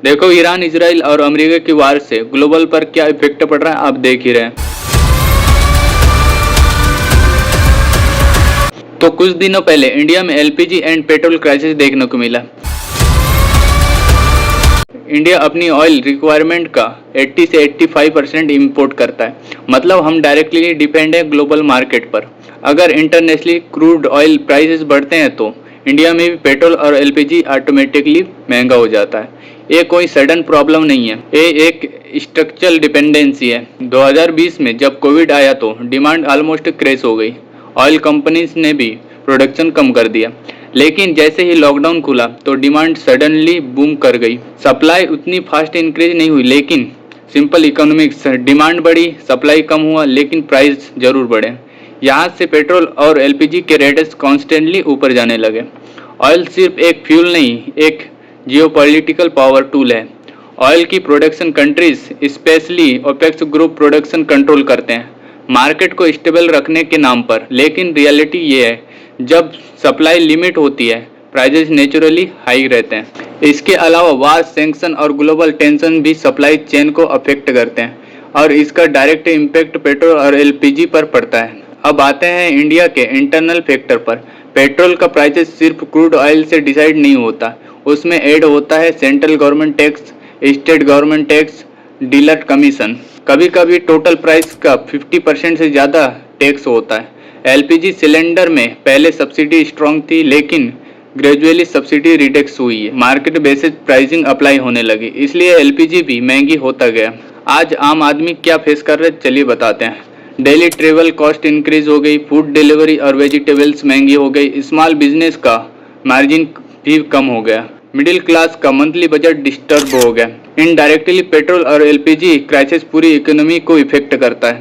देखो, Iran, Israel और America की वार से ग्लोबल पर क्या इफेक्ट पड़ रहा है आप देख ही रहे हैं। तो कुछ दिनों पहले इंडिया में एलपीजी एंड पेट्रोल क्राइसिस देखने को मिला। इंडिया अपनी ऑयल रिक्वायरमेंट का 80 से 85% इम्पोर्ट करता है, मतलब हम डायरेक्टली डिपेंड है ग्लोबल मार्केट पर। अगर इंटरनेशनली क्रूड ऑयल प्राइसेस बढ़ते हैं तो इंडिया में भी पेट्रोल और एलपीजी ऑटोमेटिकली महंगा हो जाता है। ये कोई सडन प्रॉब्लम नहीं है, ये एक स्ट्रक्चरल डिपेंडेंसी है। 2020 में जब कोविड आया तो डिमांड ऑलमोस्ट क्रैश हो गई। ऑयल कंपनीज ने भी प्रोडक्शन कम कर दिया, लेकिन जैसे ही लॉकडाउन खुला तो डिमांड सडनली बूम कर गई। सप्लाई उतनी फास्ट इंक्रीज नहीं हुई, लेकिन सिंपल इकोनॉमिक्स, डिमांड बढ़ी, सप्लाई कम हुआ, लेकिन प्राइस जरूर बढ़े। यहाँ से पेट्रोल और एलपीजी के रेट्स कॉन्स्टेंटली ऊपर जाने लगे। ऑयल सिर्फ एक फ्यूल नहीं, एक जियोपॉलिटिकल पावर टूल है। ऑयल की production countries, specially OPEC group, production control करते हैं मार्केट को स्टेबल रखने के नाम पर। लेकिन रियलिटी ये है, जब सप्लाई लिमिट होती है प्राइसेस नेचुरली हाई रहते हैं। इसके अलावा वार, सैंक्शन और ग्लोबल टेंशन भी सप्लाई चेन को अफेक्ट करते हैं और इसका डायरेक्ट इम्पैक्ट पेट्रोल और एलपीजी पर पड़ता है। अब आते हैं इंडिया के इंटरनल फैक्टर पर। पेट्रोल का प्राइसेस सिर्फ क्रूड ऑयल से डिसाइड नहीं होता, उसमें ऐड होता है central government tax, state government tax, dealer commission. कभी कभी टोटल प्राइस का 50% से ज़्यादा टैक्स होता है। एलपीजी सिलेंडर में पहले सब्सिडी स्ट्रॉन्ग थी, लेकिन ग्रेजुअली सब्सिडी रिडक्स हुई है। मार्केट बेसिस प्राइसिंग अप्लाई होने लगी, इसलिए एलपीजी भी महंगी होता गया। आज आम आदमी क्या फेस कर रहे हैं चलिए बताते हैं। डेली ट्रेवल कॉस्ट इंक्रीज हो गई, फूड डिलीवरी और वेजिटेबल्स महंगी हो गई, स्मॉल बिजनेस का मार्जिन भी कम हो गया, मिडिल क्लास का मंथली बजट डिस्टर्ब हो गया। इनडायरेक्टली पेट्रोल और एलपीजी क्राइसिस पूरी इकोनॉमी को इफेक्ट करता है।